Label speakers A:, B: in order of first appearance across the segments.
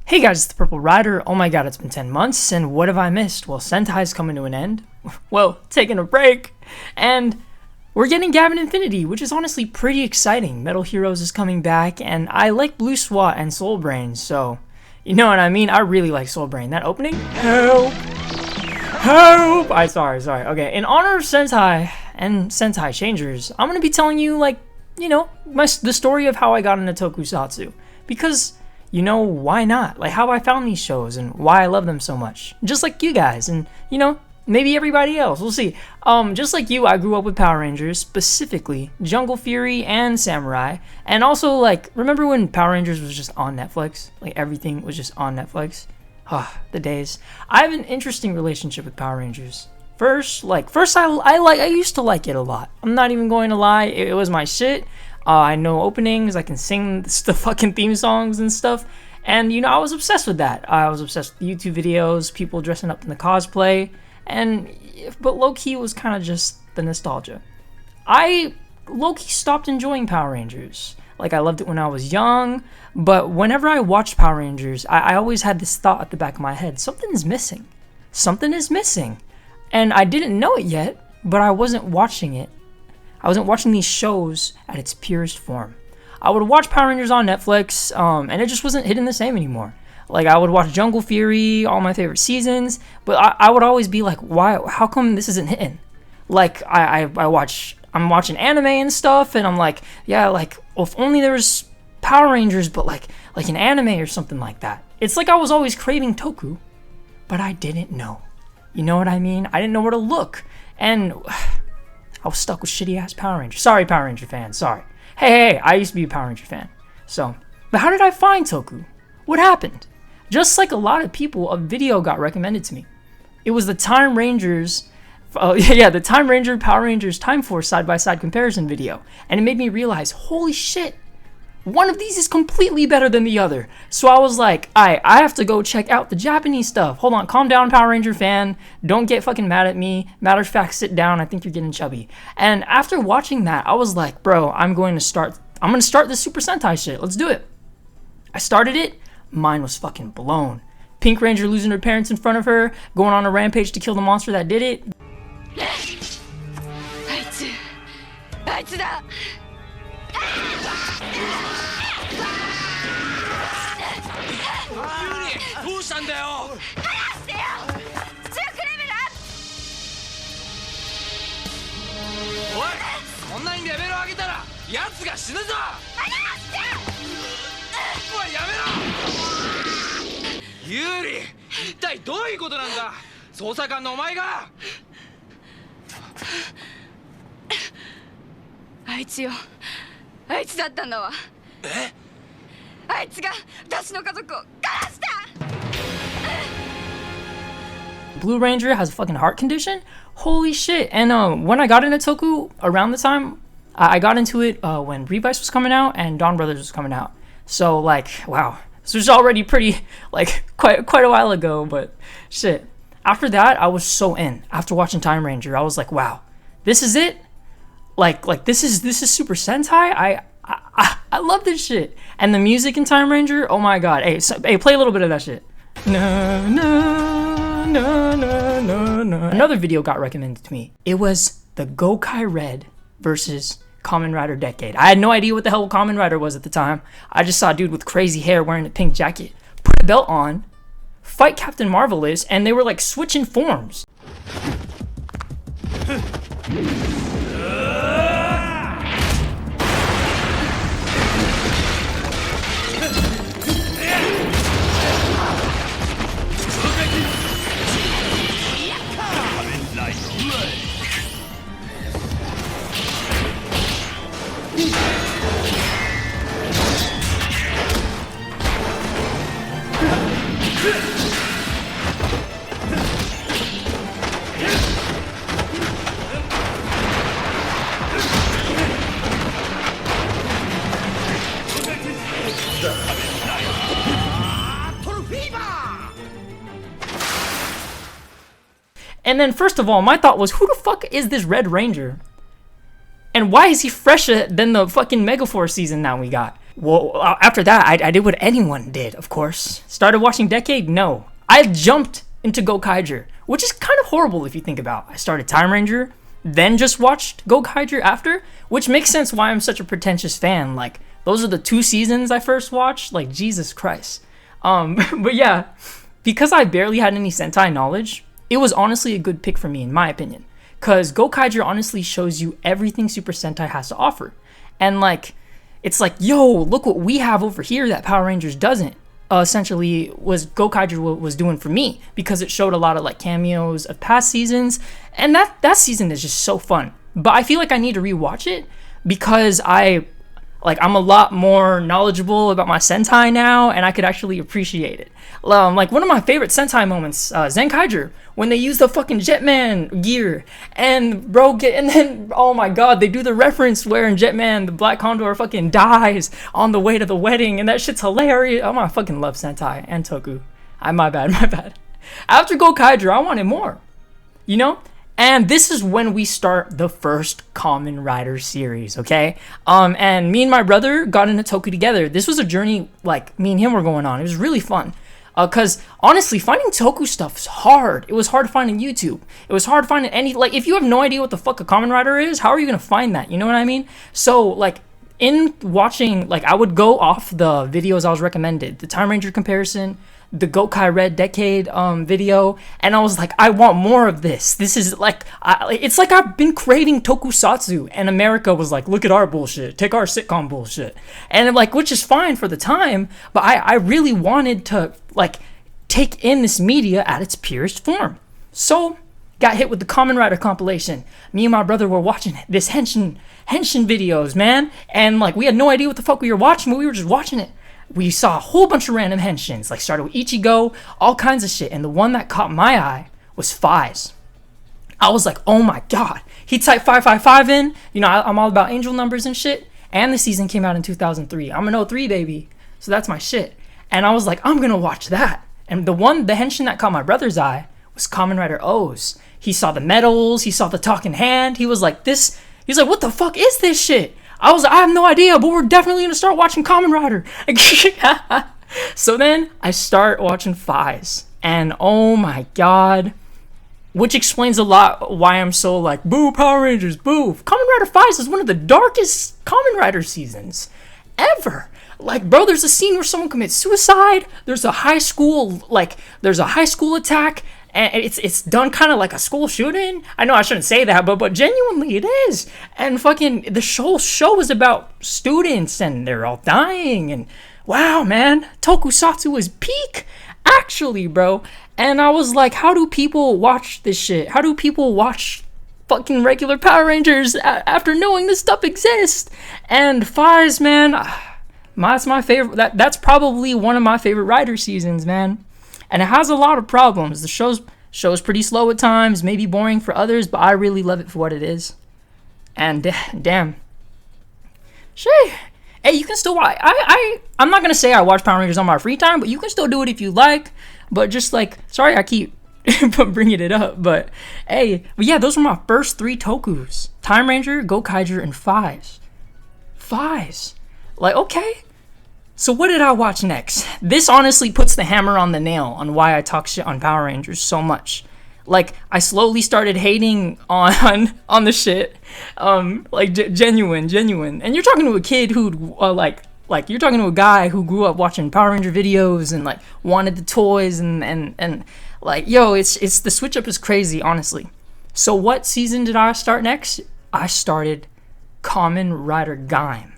A: Hey guys, it's the PurpleR1der. Oh my god, it's been 10 months, and what have I missed? Well, Sentai's coming to an end. Well, taking a break. And we're getting Kamen Infinity, which is honestly pretty exciting. Metal Heroes is coming back, and I like Blue SWAT and Soul Brain, so you know what I mean? I really like Soul Brain. That opening? Help! Help! Sorry. Okay, in honor of Sentai and Sentai Changers, I'm gonna be telling you, the story of how I got into Tokusatsu. Because why not? Like, how I found these shows and why I love them so much. Just like you guys and, maybe everybody else. We'll see. Just like you, I grew up with Power Rangers, specifically Jungle Fury and Samurai. And also, remember when Power Rangers was just on Netflix? Like, everything was just on Netflix? The days. I have an interesting relationship with Power Rangers. First, I used to like it a lot. I'm not even going to lie. It was my shit. I know openings, I can sing the fucking theme songs and stuff, and I was obsessed with that. I was obsessed with YouTube videos, people dressing up in the cosplay, but low-key was kind of just the nostalgia. I low-key stopped enjoying Power Rangers. I loved it when I was young, but whenever I watched Power Rangers, I always had this thought at the back of my head, something is missing. Something is missing. And I didn't know it yet, but I wasn't watching it. I wasn't watching these shows at its purest form. I would watch Power Rangers on Netflix, and it just wasn't hitting the same anymore. I would watch Jungle Fury, all my favorite seasons, but I would always be like, why? How come this isn't hitting? I'm watching anime and stuff, and I'm like, yeah, well, if only there was Power Rangers, but like an anime or something like that. It's like I was always craving toku, but I didn't know. You know what I mean? I didn't know where to look, and I was stuck with shitty-ass Power Rangers. Sorry, Power Ranger fans, sorry. Hey, I used to be a Power Ranger fan. But how did I find Toku? What happened? Just like a lot of people, a video got recommended to me. It was the Time Rangers, the Time Ranger Power Rangers Time Force side-by-side comparison video. And it made me realize, holy shit, one of these is completely better than the other. So I was like, I have to go check out the Japanese stuff. Hold on, calm down, Power Ranger fan. Don't get fucking mad at me. Matter of fact, sit down. I think you're getting chubby. And after watching that, I was like, bro, I'm going to start this Super Sentai shit. Let's do it. I started it. Mine was fucking blown. Pink Ranger losing her parents in front of her, going on a rampage to kill the monster that did it. Blue Ranger has a fucking heart condition? Holy shit. And when I got into Toku around the time, I got into it when Revice was coming out and Dawn Brothers was coming out. So wow. This was already pretty, quite a while ago, but shit. After that, I was so in. After watching Time Ranger, I was like, wow, this is it? This is Super Sentai? I love this shit. And the music in Time Ranger, oh my god. Hey, play a little bit of that shit. No, no, no, no, no, no. Another video got recommended to me. It was the Gokai Red versus Kamen Rider Decade. I had no idea what the hell Kamen Rider was at the time. I just saw a dude with crazy hair wearing a pink jacket, put a belt on, fight Captain Marvelous, and they were switching forms. And then, first of all, my thought was, who the fuck is this Red Ranger? And why is he fresher than the fucking Megaforce season now we got? Well, after that, I did what anyone did, of course. Started watching Decade? No. I jumped into Gokaiger, which is kind of horrible if you think about it. I started Time Ranger, then just watched Gokaiger after, which makes sense why I'm such a pretentious fan. Like, those are the 2 seasons I first watched. Like, Jesus Christ. But yeah, because I barely had any Sentai knowledge, it was honestly a good pick for me, in my opinion. Because Gokaiger honestly shows you everything Super Sentai has to offer. And, like, it's like, yo, look what we have over here that Power Rangers doesn't. Essentially, was Gokaiger was doing for me, because it showed a lot of, like, cameos of past seasons. And that season is just so fun. But I feel like I need to rewatch it because I'm a lot more knowledgeable about my Sentai now, and I could actually appreciate it. Like, one of my favorite Sentai moments, Zenkaiger, when they use the fucking Jetman gear, and then, oh my god, they do the reference where in Jetman, the Black Condor fucking dies on the way to the wedding, and that shit's hilarious. Oh, I fucking love Sentai and Toku. My bad. After Gokaiger, I wanted more, you know? And this is when we start the first Kamen Rider series, okay? And me and my brother got into Toku together. This was a journey, like, me and him were going on. It was really fun. Because, honestly, finding Toku stuff is hard. It was hard to find on YouTube. It was hard finding like, if you have no idea what the fuck a Kamen Rider is, how are you going to find that? You know what I mean? So, like, in watching, like, I would go off the videos I was recommended. The Time Ranger comparison, the PurpleR1der Decade video, and I was like, I want more of this. This is like, it's like I've been craving Tokusatsu, and America was like, look at our bullshit, take our sitcom bullshit, and like, which is fine for the time, but I really wanted to, like, take in this media at its purest form. So got hit with the Kamen Rider compilation. Me and my brother were watching this henshin videos, man, and like, we had no idea what the fuck we were watching, but we were just watching it. We saw a whole bunch of random henshins, like started with Ichigo, all kinds of shit, and the one that caught my eye was Faves. I was like, oh my god. He typed 555 in, you know, I'm all about angel numbers and shit, and the season came out in 2003. I'm an 03 baby, so that's my shit. And I was like, I'm gonna watch that. And the henshin that caught my brother's eye was Kamen Rider O's. He saw the medals, he saw the talking hand, he was like, what the fuck is this shit? I was like, I have no idea, but we're definitely going to start watching Kamen Rider. So then I start watching Faves, and oh my god, which explains a lot why I'm so like, boo Power Rangers, boo. Kamen Rider Faves is one of the darkest Kamen Rider seasons ever. Like, bro, there's a scene where someone commits suicide, there's a high school attack, and it's done kind of like a school shooting. I know I shouldn't say that, but genuinely it is. And fucking the show is about students, and they're all dying, and wow, man, Tokusatsu is peak, actually, bro. And I was like, how do people watch this shit? How do people watch fucking regular Power Rangers after knowing this stuff exists? And Faves, man, that's my favorite. That's probably one of my favorite Rider seasons, man. And it has a lot of problems. The show's pretty slow at times, maybe boring for others, but I really love it for what it is. And damn. Sure. Hey, you can still watch. I'm not going to say I watch Power Rangers on my free time, but you can still do it if you like. But just like, sorry I keep bringing it up, but hey. But yeah, those were my first 3 Tokus. Time Ranger, Gokaiger, and Faves. Like, okay. So what did I watch next? This honestly puts the hammer on the nail on why I talk shit on Power Rangers so much. Like, I slowly started hating on the shit. Like, genuine. And you're talking to a kid who, like you're talking to a guy who grew up watching Power Ranger videos and, like, wanted the toys and like, yo, it's the switch up is crazy, honestly. So what season did I start next? I started Kamen Rider Gaim.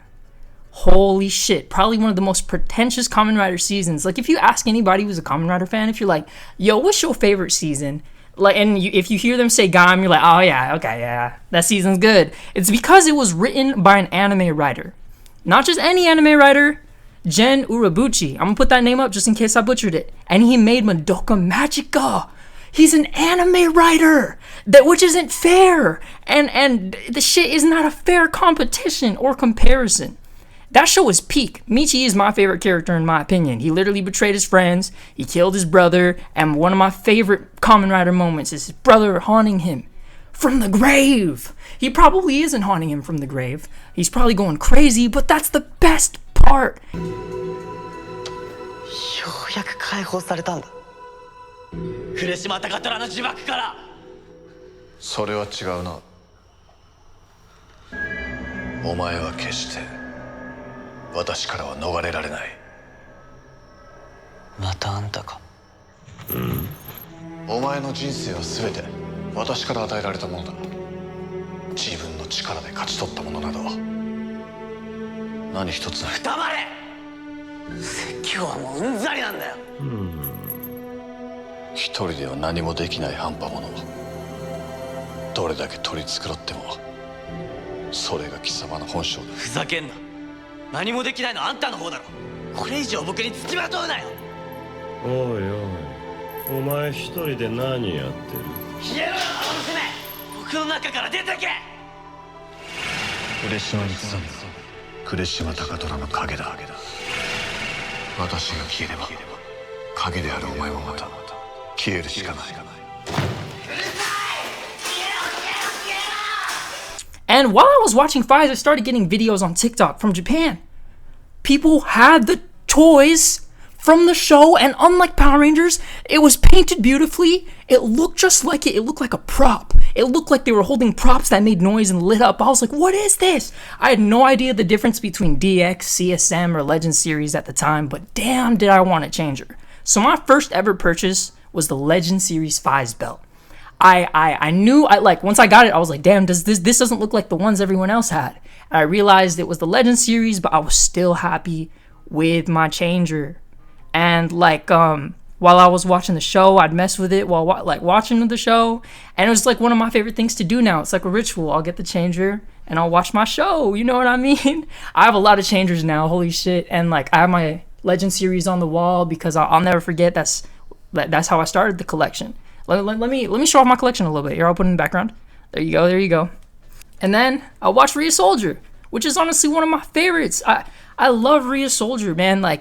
A: Holy shit, probably one of the most pretentious Kamen Rider seasons. Like, if you ask anybody who's a Kamen Rider fan, if you're like, yo, what's your favorite season? Like, and if you hear them say Gaim, you're like, oh yeah, okay, yeah, that season's good. It's because it was written by an anime writer. Not just any anime writer, Gen Urobuchi. I'm gonna put that name up just in case I butchered it. And he made Madoka Magica. He's an anime writer, which isn't fair. And the shit is not a fair competition or comparison. That show is peak. Michi is my favorite character in my opinion. He literally betrayed his friends, he killed his brother, and one of my favorite Kamen Rider moments is his brother haunting him from the grave. He probably isn't haunting him from the grave. He's probably going crazy, but that's the best part apart.
B: ようやく解放されたんだ。古島高虎の呪縛から。
C: それは違うな。お前は決して私からは逃れられない。
B: またあんたか。
C: お前の人生は全て私から与えられたものだ。自分の力で勝ち取ったものなど何一つない。
B: 黙れ。説教はもううんざりなんだよ。
C: 一人では何もできない半端者をどれだけ取り繕ってもそれが貴様の本性だ。
B: ふざけんな。何もできないのあんたの方だろ。これ以上僕に付きまとうなよ。
D: おいおい、お前一人で何やってる？
B: 消えろよ、あの娘。僕の中から出てけ。
C: 嬉島に潜む呉島高虎の影だ。私が消えれば影であるお前もまた消えるしかない。
A: And while I was watching Faves, I started getting videos on TikTok from Japan. People had the toys from the show, and unlike Power Rangers, it was painted beautifully. It looked just like it. It looked like a prop. It looked like they were holding props that made noise and lit up. I was like, what is this? I had no idea the difference between DX, CSM, or Legend Series at the time, but damn did I want a changer. So my first ever purchase was the Legend Series Faves belt. I knew, once I got it, I was like, damn, this doesn't look like the ones everyone else had. And I realized it was the Legend Series, but I was still happy with my changer. And while I was watching the show, I'd mess with it while watching the show, and it was like one of my favorite things to do now. It's like a ritual. I'll get the changer and I'll watch my show. You know what I mean? I have a lot of changers now. Holy shit! And I have my Legend Series on the wall because I'll never forget. That's how I started the collection. Let me show off my collection a little bit. Here, I'll put it in the background. There you go. And then I watched Rhea Soldier, which is honestly one of my favorites. I love Rhea Soldier, man. I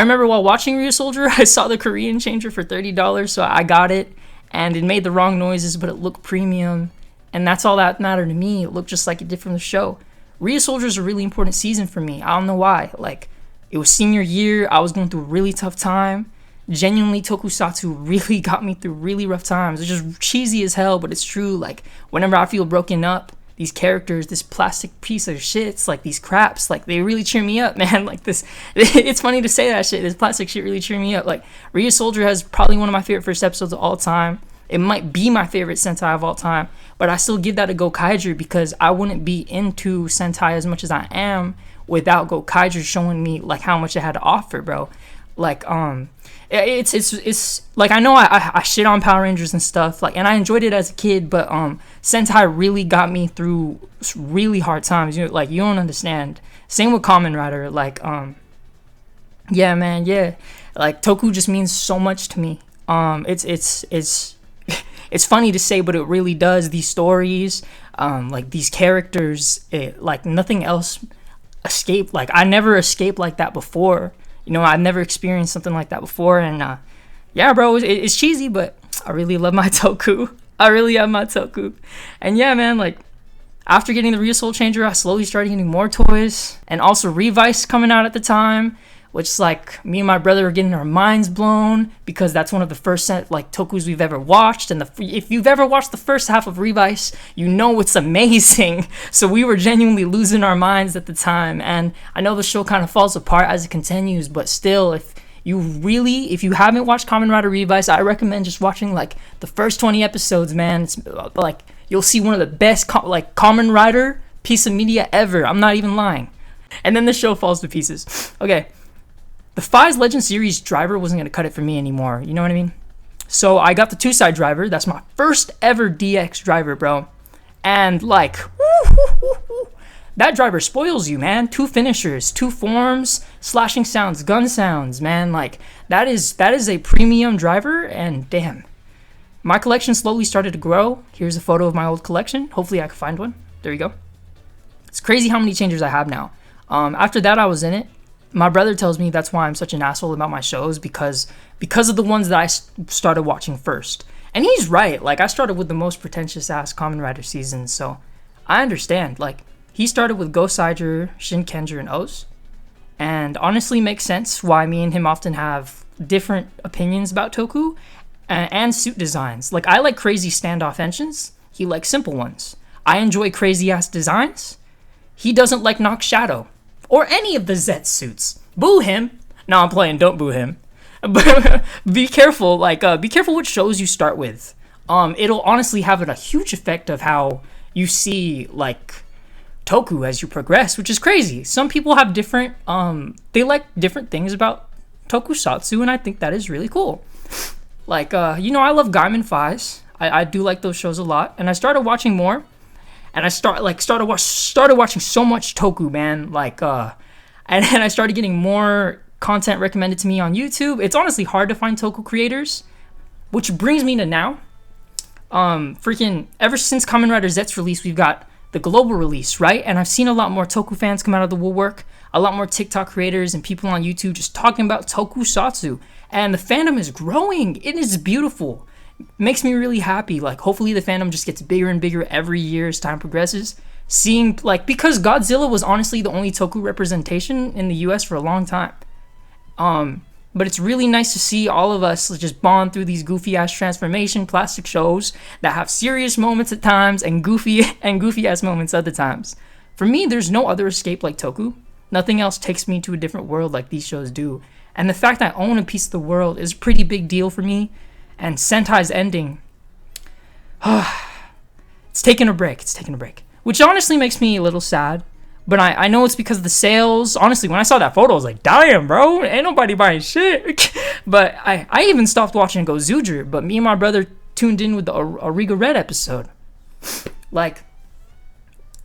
A: remember while watching Rhea Soldier, I saw the Korean changer for $30, so I got it, and it made the wrong noises, but it looked premium, and that's all that mattered to me. It looked just like it did from the show. Rhea Soldier is a really important season for me. I don't know why. It was senior year, I was going through a really tough time. Genuinely, Tokusatsu really got me through really rough times. It's just cheesy as hell, but it's true. Whenever I feel broken up, these characters, this plastic piece of shits, these craps, they really cheer me up, man. It's funny to say that shit. This plastic shit really cheer me up. Rhea Soldier has probably one of my favorite first episodes of all time. It might be my favorite Sentai of all time, but I still give that a Gokaiger because I wouldn't be into Sentai as much as I am without Gokaiger showing me how much it had to offer, bro. It's I know I shit on Power Rangers and stuff, and I enjoyed it as a kid, but Sentai really got me through really hard times. You don't understand. Same with Kamen Rider. Yeah, man, yeah. Toku just means so much to me. It's funny to say, but it really does. These stories, these characters, nothing else escaped. I never escaped like that before. I've never experienced something like that before, and yeah, bro, it's cheesy, but I really love my Toku. I really have my Toku. And yeah, man, after getting the Rhea Soul Changer, I slowly started getting more toys, and also Revice coming out at the time, which me and my brother were getting our minds blown because that's one of the first Tokus we've ever watched, and if you've ever watched the first half of Revice, you know it's amazing. So we were genuinely losing our minds at the time, and I know the show kind of falls apart as it continues, but still, if you haven't watched Kamen Rider Revice, I recommend just watching the first 20 episodes, man. It's you'll see one of the best Kamen Rider piece of media ever. I'm not even lying. And then the show falls to pieces. Okay. The Faves Legend Series driver wasn't going to cut it for me anymore, you know what I mean? So I got the 2-side driver. That's my first ever DX driver, bro. And that driver spoils you, man. 2 finishers, 2 forms, slashing sounds, gun sounds, man. That is a premium driver, and damn. My collection slowly started to grow. Here's a photo of my old collection. Hopefully I can find one. There you go. It's crazy how many changers I have now. After that, I was in it. my brother tells me that's why I'm such an asshole about my shows, because of the ones that I started watching first. And he's right. Like, I started with the most pretentious ass Kamen Rider seasons, so I understand. Like, he started with Goseiger, Shinkenger, and O's, and honestly makes sense why me and him often have different opinions about Toku and suit designs. Like, I like crazy standoff engines. He likes simple ones. I enjoy crazy ass designs. He doesn't like Nox Shadow or any of the Zet suits. Boo him. No, I'm playing. Don't boo him. But be careful. Like, be careful what shows you start with. It'll honestly have a huge effect of how you see like Toku as you progress, which is crazy. Some people have different. They like different things about Tokusatsu, and I think that is really cool. Like, you know, I love Gaiman Fives. I do like those shows a lot, and I started watching more. And I started watching so much Toku, man. Like, and I started getting more content recommended to me on YouTube. It's honestly hard to find Toku creators, which brings me to now. Freaking ever since Kamen Rider Z's release, we've got the global release, right? And I've seen a lot more Toku fans come out of the woodwork. A lot more TikTok creators and people on YouTube just talking about Tokusatsu. And the fandom is growing. It is beautiful. Makes me really happy. Like, hopefully the fandom just gets bigger and bigger every year as time progresses. Seeing, like, because Godzilla was honestly the only Toku representation in the US for a long time. But it's really nice to see all of us just bond through these goofy ass transformation plastic shows that have serious moments at times and goofy ass moments other times. For me, there's no other escape like Toku. Nothing else takes me to a different world like these shows do. And the fact that I own a piece of the world is a pretty big deal for me. And Sentai's ending, it's taking a break, which honestly makes me a little sad, but I know it's because of the sales. Honestly, when I saw that photo, I was like, damn, bro, ain't nobody buying shit. But I even stopped watching Gozuger, but me and my brother tuned in with the PurpleR1der episode. Like,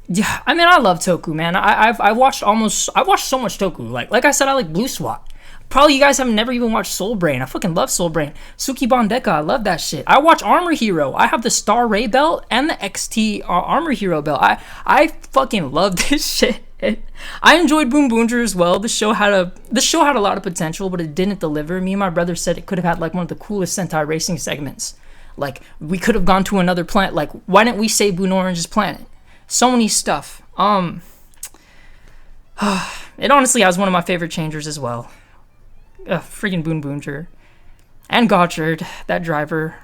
A: yeah, I mean, I love Toku, man. I watched so much Toku. Like I said, I like Blue SWAT. Probably you guys have never even watched Soul Brain. I fucking love Soul Brain. Sukiban Deka, I love that shit. I watch Armor Hero. I have the Star Ray belt and the XT Armor Hero belt. I fucking love this shit. I enjoyed Boom Boomger as well. The show had a lot of potential, but it didn't deliver. Me and my brother said it could have had like one of the coolest Sentai racing segments. Like, we could have gone to another planet. Like, why didn't we save Boon Orange's planet? So many stuff. It honestly has one of my favorite changers as well. Freaking Boon Boomger. And Gotchard, that driver.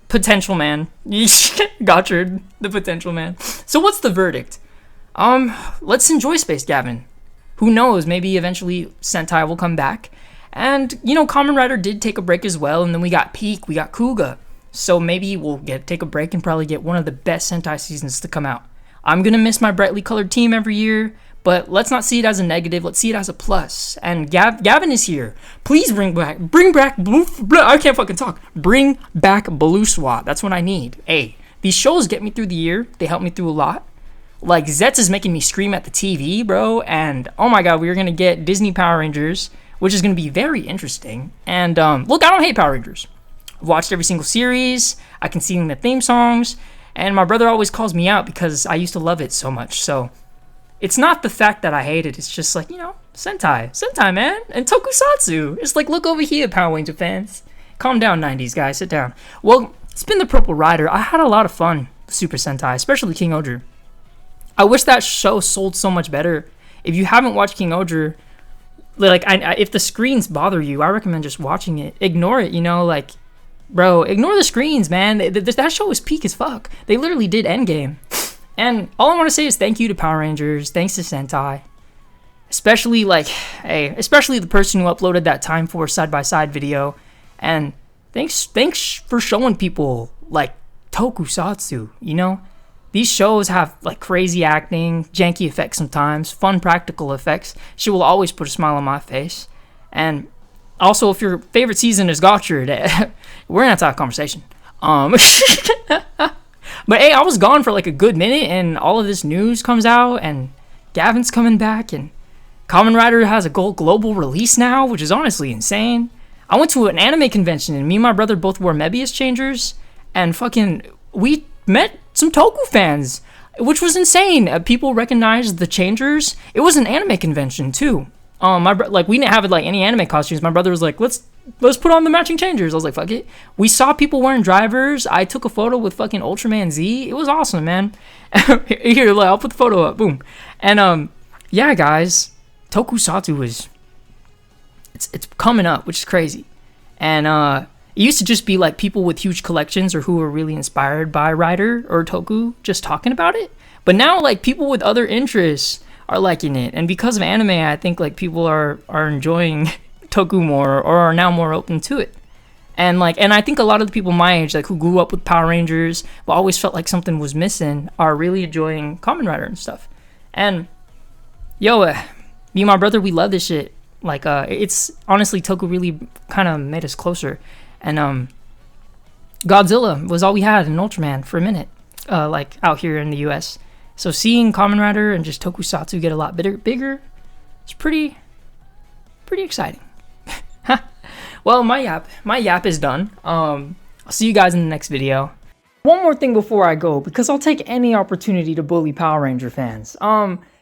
A: Potential man. Gotchard, the potential man. So what's the verdict? Let's enjoy Space Gavin. Who knows, maybe eventually Sentai will come back. And, you know, Kamen Rider did take a break as well, and then we got Peak, we got Kuga. So maybe we'll take a break and probably get one of the best Sentai seasons to come out. I'm gonna miss my brightly colored team every year, but let's not see it as a negative. Let's see it as a plus. And Gavin is here. Please bring back Blue. I can't fucking talk. Bring back Blue SWAT. That's what I need. Hey, these shows get me through the year. They help me through a lot. Like, Zetz is making me scream at the TV, bro. And oh my god, we're gonna get Disney Power Rangers, which is gonna be very interesting. And look, I don't hate Power Rangers. I've watched every single series. I can sing the theme songs. And my brother always calls me out because I used to love it so much. So it's not the fact that I hate it. It's just like, you know, Sentai, man. And Tokusatsu. It's like, look over here, Power Ranger fans. Calm down, 90s guys. Sit down. Well, it's been the PurpleR1der. I had a lot of fun with Super Sentai, especially King Oger. I wish that show sold so much better. If you haven't watched King Oger, like, if the screens bother you, I recommend just watching it. Ignore it, you know, like, bro, ignore the screens, man. That show was peak as fuck. They literally did Endgame. And all I want to say is thank you to Power Rangers. Thanks to Sentai. Especially, like, hey, especially the person who uploaded that Time Force side-by-side video. And thanks for showing people, like, Tokusatsu, you know? These shows have, like, crazy acting, janky effects sometimes, fun practical effects. She will always put a smile on my face. And also, if your favorite season is Gotchard, we're gonna have to have a conversation. But hey, I was gone for like a good minute, and all of this news comes out, and Gavin's coming back, and Kamen Rider has a global release now, which is honestly insane. I went to an anime convention, and me and my brother both wore Mebius changers, and fucking, we met some Toku fans, which was insane. People recognized the changers. It was an anime convention, too. like we didn't have like any anime costumes. My brother was like, let's put on the matching changers. I was like, fuck it. We saw people wearing drivers. I took a photo with fucking Ultraman Z. It was awesome, man. Here, look, I'll put the photo up. Boom. And yeah, guys, Tokusatsu is it's coming up, which is crazy. And it used to just be like people with huge collections or who were really inspired by Rider or Toku just talking about it. But now like people with other interests are liking it, and because of anime, I think like people are enjoying Toku more, or are now more open to it. And I think a lot of the people my age, like who grew up with Power Rangers but always felt like something was missing, are really enjoying Kamen Rider and stuff. And yo, me and my brother, we love this shit. Like it's honestly, Toku really kind of made us closer. And Godzilla was all we had in Ultraman for a minute, like out here in the US. So seeing Kamen Rider and just Tokusatsu get a lot bigger, it's pretty exciting. Well, my yap is done. I'll see you guys in the next video. One more thing before I go, because I'll take any opportunity to bully Power Ranger fans.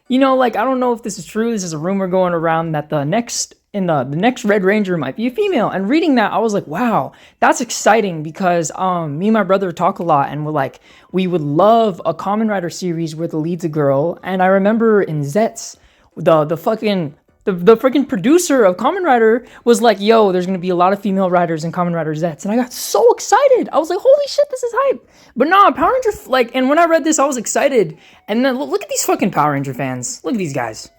A: You know, like, I don't know if this is true. This is a rumor going around that the next Red Ranger might be a female. And reading that, I was like, wow, that's exciting, because me and my brother talk a lot, and we're like, we would love a Kamen Rider series where the lead's a girl. And I remember in Zets, the freaking producer of Kamen Rider was like, yo, there's gonna be a lot of female riders in Kamen Rider Zets. And I got so excited. I was like, holy shit, this is hype. But nah, Power Ranger, like, and when I read this, I was excited. And then look at these fucking Power Ranger fans. Look at these guys.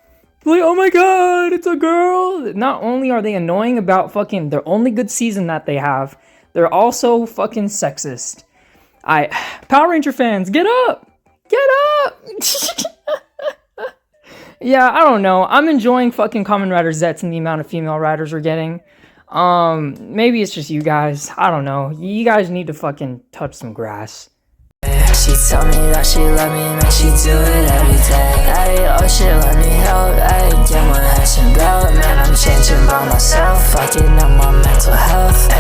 A: Like, oh my god, it's a girl. Not only are they annoying about fucking their only good season that they have, they're also fucking sexist. Power Ranger fans, get up! Get up! Yeah, I don't know. I'm enjoying fucking Kamen Rider Zets and the amount of female riders we're getting. Maybe it's just you guys. I don't know. You guys need to fucking touch some grass.
E: She told me that she love me, man, she do it every day. Oh shit, let me help, get my action belt. Man, I'm changing by myself, fucking up my mental health.